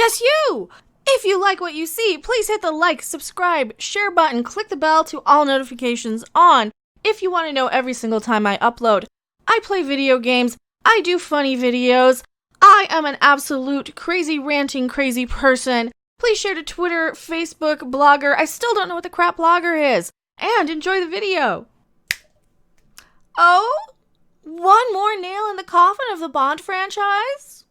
Yes, you! If you like what you see, please hit the like, subscribe, share button, click the bell to all notifications on. If you want to know every single time I upload, I play video games, I do funny videos, I am an absolute crazy ranting crazy person. Please share to Twitter, Facebook, Blogger. I still don't know what the crap Blogger is. And enjoy the video. Oh, one more nail in the coffin of the Bond franchise?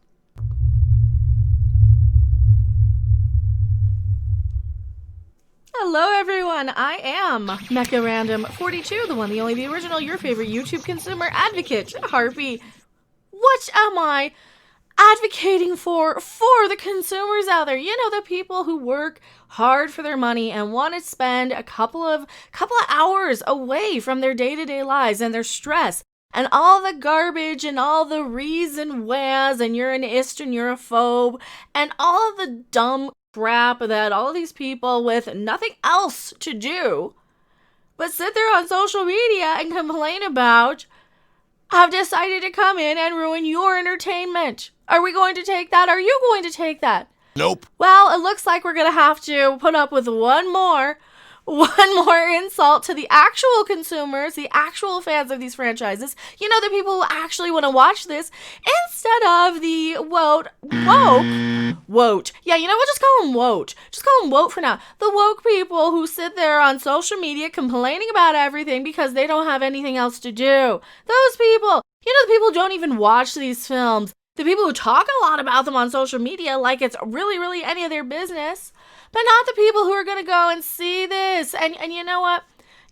Hello everyone, I am Mecha Random 42, the one, the only, the original, your favorite YouTube consumer advocate, Harpy. What am I advocating for the consumers out there? You know, the people who work hard for their money and want to spend a couple of hours away from their day-to-day lives and their stress and all the garbage and all the reas and whas and you're an ist and you're a phobe and all of the dumb crap that all these people with nothing else to do but sit there on social media and complain about have decided to come in and ruin your entertainment. Are we going to take that? Are you going to take that? Nope. Well, it looks like we're going to have to put up with one more insult to the actual consumers, the actual fans of these franchises. You know, the people who actually want to watch this instead of the woke. Yeah, you know what? Just call them woke. Just call them woke for now. The woke people who sit there on social media complaining about everything because they don't have anything else to do. Those people, you know, the people who don't even watch these films. The people who talk a lot about them on social media like it's really any of their business. But not the people who are going to go and see this. And you know what?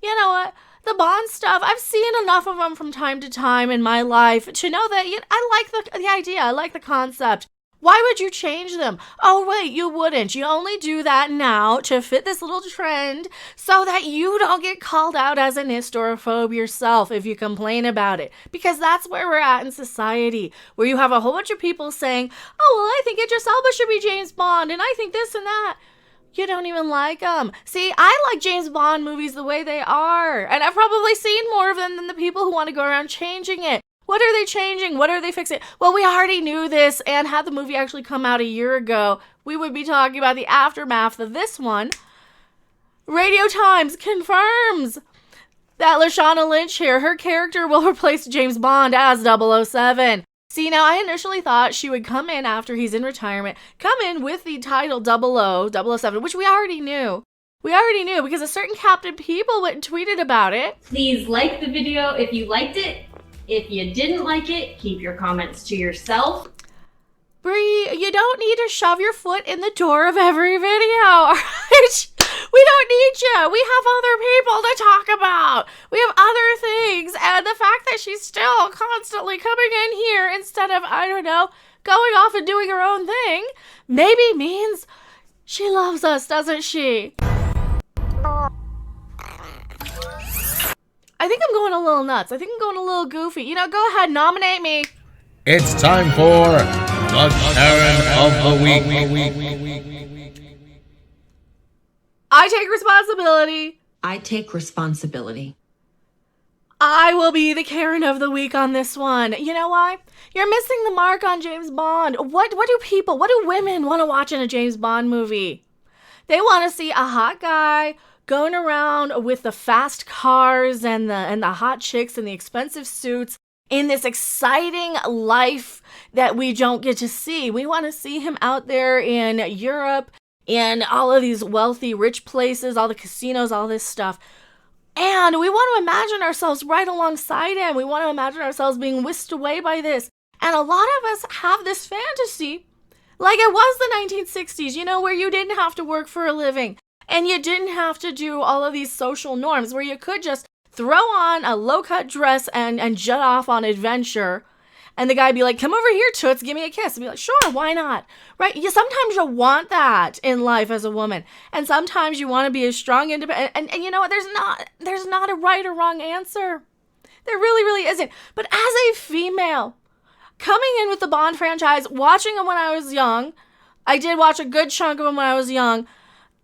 The Bond stuff, I've seen enough of them from time to time in my life to know that I like the idea. I like the concept. Why would you change them? Oh, wait, you wouldn't. You only do that now to fit this little trend so that you don't get called out as an ist or a phobe yourself if you complain about it. Because that's where we're at in society, where you have a whole bunch of people saying, oh, well, I think Idris Elba should be James Bond, and I think this and that. You don't even like them. See, I like James Bond movies the way they are, and I've probably seen more of them than the people who want to go around changing it. What are they changing? What are they fixing? Well, we already knew this, and had the movie actually come out a year ago, we would be talking about the aftermath of this one. Radio Times confirms that Lashana Lynch here, her character will replace James Bond as 007. See, now I initially thought she would come in after he's in retirement, come in with the title 007, which we already knew. We already knew because a certain Captain People went and tweeted about it. Please like the video if you liked it. If you didn't like it, keep your comments to yourself. Bree, you don't need to shove your foot in the door of every video, alright? We don't need you. We have other people to talk about. We have other things. And the fact that she's still constantly coming in here instead of, I don't know, going off and doing her own thing, maybe means she loves us, doesn't she? I think I'm going a little nuts. I think I'm going a little goofy. You know, go ahead, nominate me. It's time for the Karen of the Week. I take responsibility. I take responsibility. I will be the Karen of the Week on this one. You know why? You're missing the mark on James Bond. What do women want to watch in a James Bond movie? They want to see a hot guy going around with the fast cars and the hot chicks and the expensive suits in this exciting life that we don't get to see. We want to see him out there in Europe, in all of these wealthy, rich places, all the casinos, all this stuff. And we want to imagine ourselves right alongside him. We want to imagine ourselves being whisked away by this. And a lot of us have this fantasy, like it was the 1960s, you know, where you didn't have to work for a living. And you didn't have to do all of these social norms, where you could just throw on a low-cut dress and jet off on adventure. And the guy be like, come over here, Toots, give me a kiss. And be like, sure, why not? Right? Sometimes you want that in life as a woman. And sometimes you want to be a strong, independent. And you know what? There's not a right or wrong answer. There really isn't. But as a female, coming in with the Bond franchise, watching them when I was young, I did watch a good chunk of them when I was young,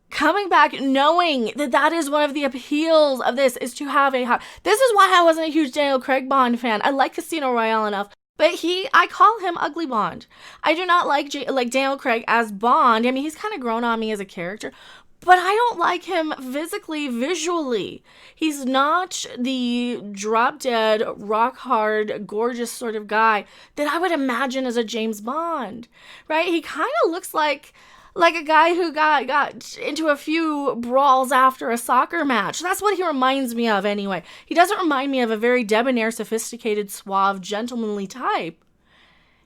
coming back knowing that is one of the appeals of this, is to have this is why I wasn't a huge Daniel Craig Bond fan. I like Casino Royale enough, But I call him Ugly Bond. I do not like Daniel Craig as Bond. I mean, he's kind of grown on me as a character, but I don't like him physically, visually. He's not the drop-dead, rock-hard, gorgeous sort of guy that I would imagine as a James Bond, right? He kind of looks like a guy who got into a few brawls after a soccer match. That's what he reminds me of anyway. He doesn't remind me of a very debonair, sophisticated, suave, gentlemanly type.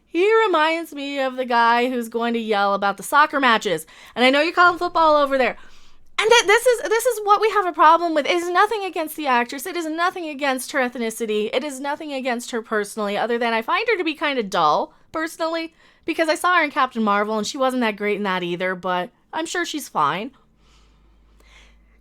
He reminds me of the guy who's going to yell about the soccer matches. And I know you call him football over there. And this is what we have a problem with. It is nothing against the actress. It is nothing against her ethnicity. It is nothing against her personally, other than I find her to be kind of dull, personally. Because I saw her in Captain Marvel, and she wasn't that great in that either, but I'm sure she's fine.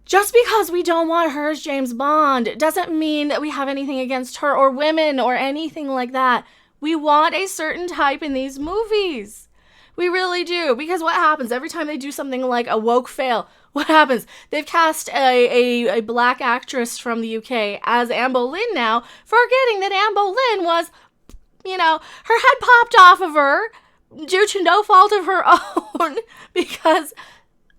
Just because we don't want her as James Bond doesn't mean that we have anything against her or women or anything like that. We want a certain type in these movies. We really do. Because what happens every time they do something like a woke fail? What happens? They've cast a black actress from the UK as Anne Boleyn now, forgetting that Anne Boleyn was, her head popped off of her due to no fault of her own, because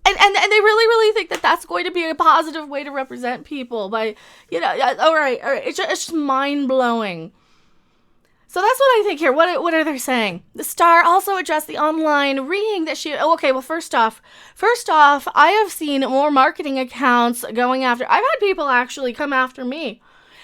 and they really think that that's going to be a positive way to represent people by all right, it's just mind-blowing. So that's what I think here. What are they saying? The Star also addressed the online ring that first off, I have seen more marketing accounts going after. I've had people actually come after me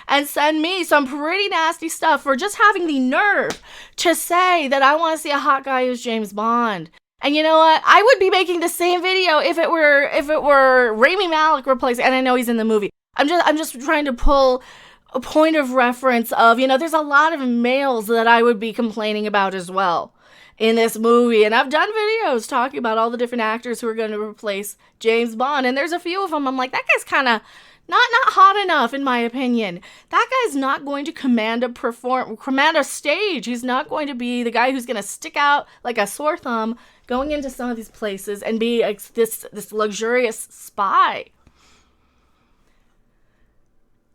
and send me some pretty nasty stuff for just having the nerve to say that I want to see a hot guy who's James Bond. And you know what? I would be making the same video if it were Rami Malek replacing, and I know he's in the movie. I'm just trying to pull a point of reference of, there's a lot of males that I would be complaining about as well in this movie. And I've done videos talking about all the different actors who are going to replace James Bond. And there's a few of them I'm like, that guy's kind of not hot enough, in my opinion. That guy's not going to command a stage. He's not going to be the guy who's going to stick out like a sore thumb going into some of these places and be this luxurious spy.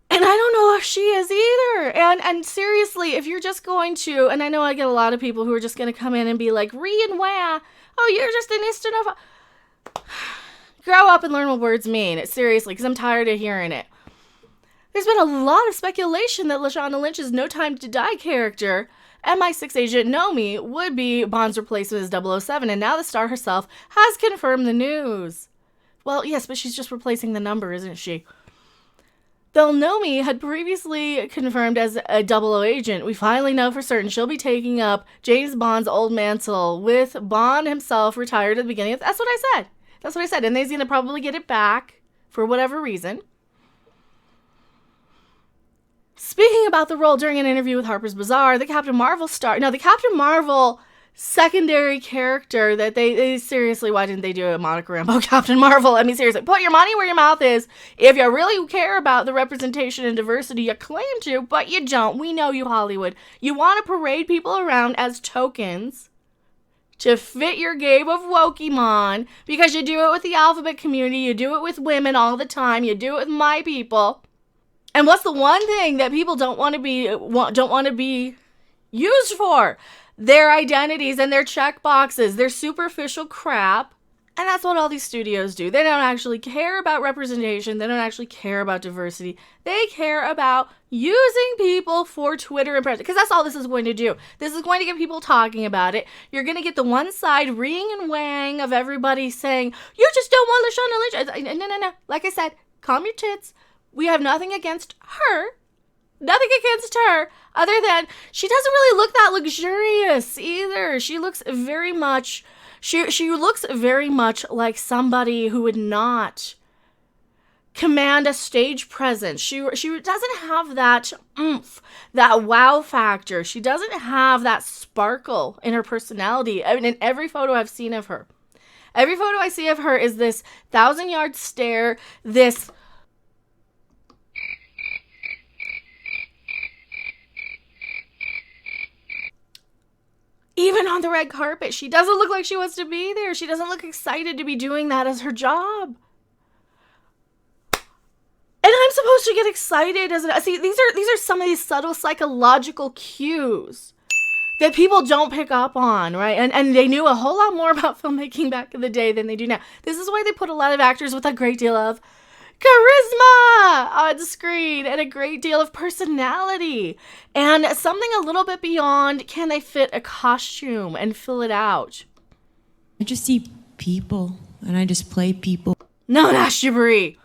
And I don't know if she is either. And seriously, if you're just going to, and I know I get a lot of people who are just going to come in and be like, Ree and wah, oh, you're just an instant of grow up and learn what words mean. Seriously, because I'm tired of hearing it. There's been a lot of speculation that Lashana Lynch's No Time to Die character, MI6 agent Nomi, would be Bond's replacement as 007, and now the star herself has confirmed the news. Well, yes, but she's just replacing the number, isn't she? Though Nomi had previously confirmed as a 00 agent, we finally know for certain she'll be taking up James Bond's old mantle, with Bond himself retired at the beginning. That's what I said. And he's going to probably get it back for whatever reason. Speaking about the role during an interview with Harper's Bazaar, the Captain Marvel secondary character that they seriously, why didn't they do a Monica Rambeau Captain Marvel? I mean, seriously, put your money where your mouth is. If you really care about the representation and diversity you claim to, but you don't. We know you, Hollywood. You want to parade people around as tokens to fit your game of Wokemon, because you do it with the alphabet community, you do it with women all the time, you do it with my people. And what's the one thing that people don't want to be used for? Their identities and their check boxes, their superficial crap. And that's what all these studios do. They don't actually care about representation. They don't actually care about diversity. They care about using people for Twitter impressions, because that's all this is going to do. This is going to get people talking about it. You're going to get the one side ring and wang of everybody saying, you just don't want Lashana Lynch. No. Like I said, calm your tits. We have nothing against her. Nothing against her, other than she doesn't really look that luxurious either. She looks very much, she looks very much like somebody who would not command a stage presence. She doesn't have that oomph, that wow factor. She doesn't have that sparkle in her personality. I mean, in every photo I've seen of her, every photo I see of her is this 1,000-yard stare, this even on the red carpet, she doesn't look like she wants to be there. She doesn't look excited to be doing that as her job. And I'm supposed to get excited as see, these are some of these subtle psychological cues that people don't pick up on, right? And they knew a whole lot more about filmmaking back in the day than they do now. This is why they put a lot of actors with a great deal of charisma on screen and a great deal of personality and something a little bit beyond, can they fit a costume and fill it out? I just see people and I just play people. No, Nash Jabari.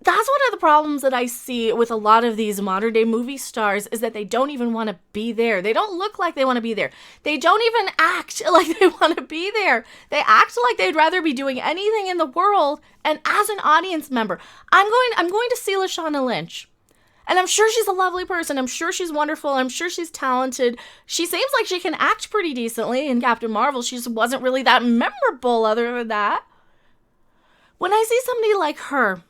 That's one of the problems that I see with a lot of these modern day movie stars, is that they don't even want to be there. They don't look like they want to be there. They don't even act like they want to be there. They act like they'd rather be doing anything in the world. And as an audience member, I'm going to see Lashana Lynch. And I'm sure she's a lovely person. I'm sure she's wonderful. I'm sure she's talented. She seems like she can act pretty decently in Captain Marvel. She just wasn't really that memorable other than that. When I see somebody like her,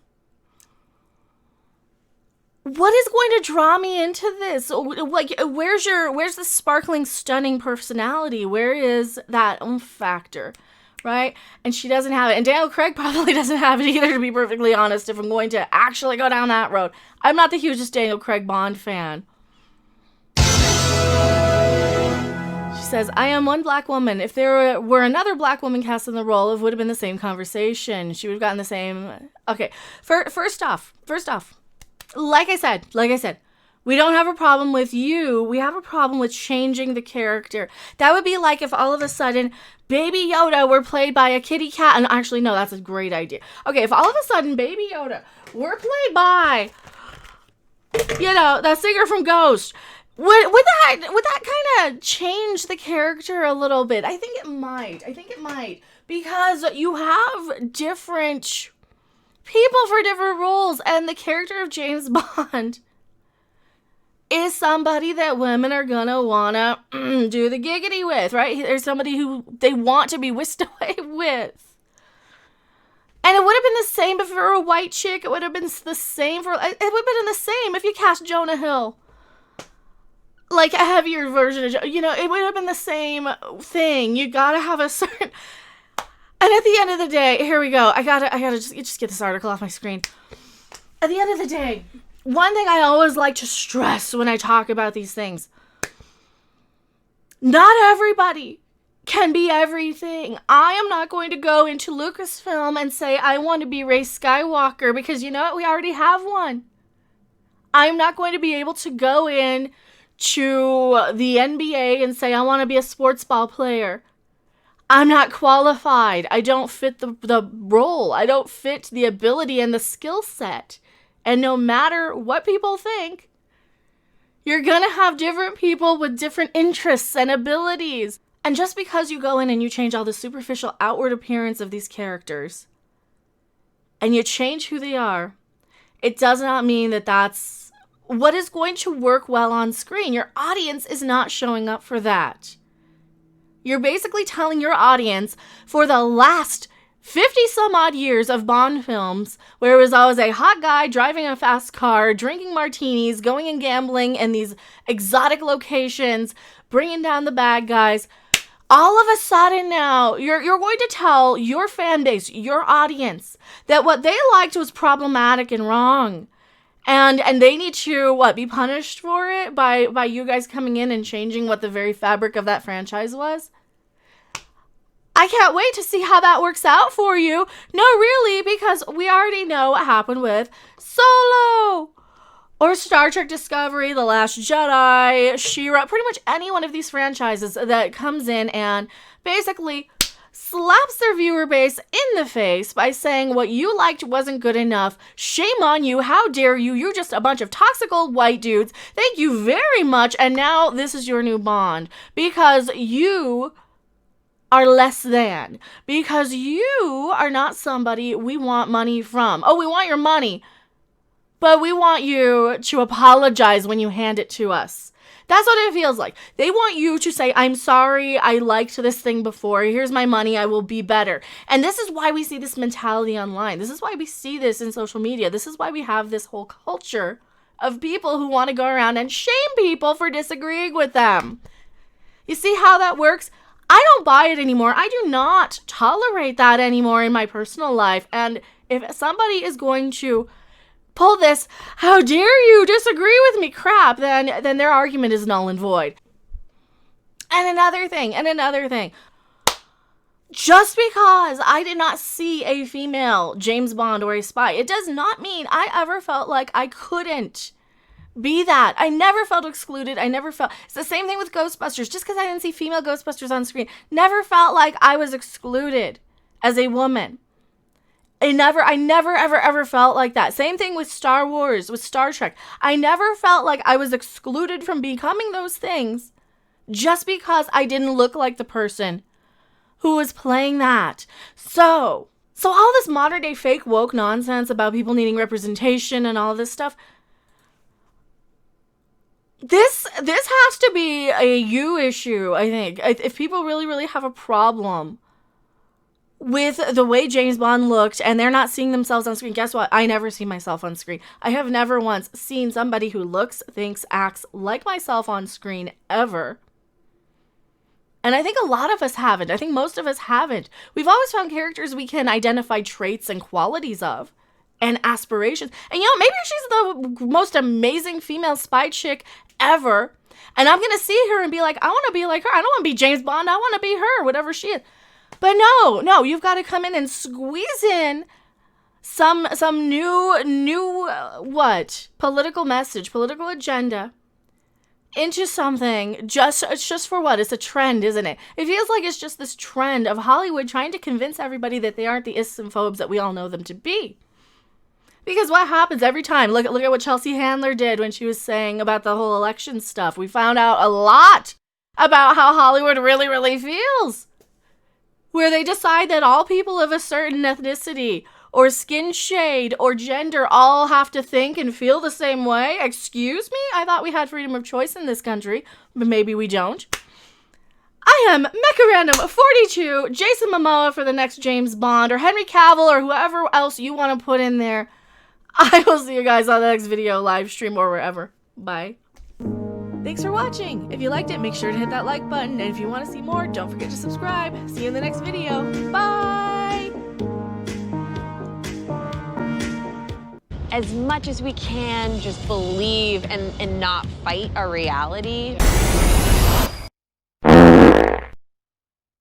what is going to draw me into this? Like, where's the sparkling, stunning personality? Where is that oomph factor, right? And she doesn't have it. And Daniel Craig probably doesn't have it either, to be perfectly honest, if I'm going to actually go down that road. I'm not the hugest Daniel Craig Bond fan. She says, I am one black woman. If there were another black woman cast in the role, it would have been the same conversation. She would have gotten the same... Okay, first off, like I said, we don't have a problem with you. We have a problem with changing the character. That would be like if all of a sudden Baby Yoda were played by a kitty cat. And actually, no, that's a great idea. Okay, if all of a sudden Baby Yoda were played by, that singer from Ghost, would that kind of change the character a little bit? I think it might. Because you have different people for different roles, and the character of James Bond is somebody that women are gonna wanna do the giggity with, right? There's somebody who they want to be whisked away with. And it would have been the same if it were a white chick. It would have been the same it would have been the same if you cast Jonah Hill. Like a heavier version of, it would have been the same thing. You gotta have a certain... And at the end of the day, here we go. I gotta just get this article off my screen. At the end of the day, one thing I always like to stress when I talk about these things: not everybody can be everything. I am not going to go into Lucasfilm and say I want to be Rey Skywalker, because you know what? We already have one. I'm not going to be able to go in to the NBA and say I want to be a sports ball player. I'm not qualified. I don't fit the role. I don't fit the ability and the skill set. And no matter what people think, you're going to have different people with different interests and abilities. And just because you go in and you change all the superficial outward appearance of these characters, and you change who they are, it does not mean that that's what is going to work well on screen. Your audience is not showing up for that. You're basically telling your audience, for the last 50 some odd years of Bond films, where it was always a hot guy driving a fast car, drinking martinis, going and gambling in these exotic locations, bringing down the bad guys, all of a sudden now you're going to tell your fan base, your audience, that what they liked was problematic and wrong. And they need to, be punished for it by you guys coming in and changing what the very fabric of that franchise was? I can't wait to see how that works out for you. No, really, because we already know what happened with Solo, or Star Trek Discovery, The Last Jedi, She-Ra, pretty much any one of these franchises that comes in and basically slaps their viewer base in the face by saying what you liked wasn't good enough. Shame on you. How dare you? You're just a bunch of toxic old white dudes. Thank you very much. And now this is your new Bond, because you are less than, because you are not somebody we want money from. Oh, we want your money, but we want you to apologize when you hand it to us. That's what it feels like. They want you to say, I'm sorry, I liked this thing before. Here's my money. I will be better. And this is why we see this mentality online. This is why we see this in social media. This is why we have this whole culture of people who want to go around and shame people for disagreeing with them. You see how that works? I don't buy it anymore. I do not tolerate that anymore in my personal life. And if somebody is going to pull this, how dare you disagree with me crap, then their argument is null and void. And another thing. Just because I did not see a female James Bond or a spy, it does not mean I ever felt like I couldn't be that. I never felt excluded. It's the same thing with Ghostbusters. Just because I didn't see female Ghostbusters on screen, never felt like I was excluded as a woman. I never ever felt like that. Same thing with Star Wars, with Star Trek. I never felt like I was excluded from becoming those things just because I didn't look like the person who was playing that. So all this modern day fake woke nonsense about people needing representation and all this stuff, this has to be a you issue, I think. If people really have a problem with the way James Bond looked and they're not seeing themselves on screen, guess what? I never see myself on screen. I have never once seen somebody who looks, thinks, acts like myself on screen ever. And I think a lot of us haven't. I think most of us haven't. We've always found characters we can identify traits and qualities of and aspirations. And maybe she's the most amazing female spy chick ever. And I'm going to see her and be like, I want to be like her. I don't want to be James Bond. I want to be her, whatever she is. But no, you've got to come in and squeeze in some new political message, political agenda into something just for what? It's a trend, isn't it? It feels like it's just this trend of Hollywood trying to convince everybody that they aren't the ists and phobes that we all know them to be. Because what happens every time? Look at what Chelsea Handler did when she was saying about the whole election stuff. We found out a lot about how Hollywood really feels. Where they decide that all people of a certain ethnicity or skin shade or gender all have to think and feel the same way. Excuse me? I thought we had freedom of choice in this country, but maybe we don't. I am Mecha42, Jason Momoa for the next James Bond, or Henry Cavill, or whoever else you want to put in there. I will see you guys on the next video, live stream, or wherever. Bye. Thanks for watching. If you liked it, make sure to hit that like button. And if you want to see more, don't forget to subscribe. See you in the next video. Bye! As much as we can, just believe and not fight our reality.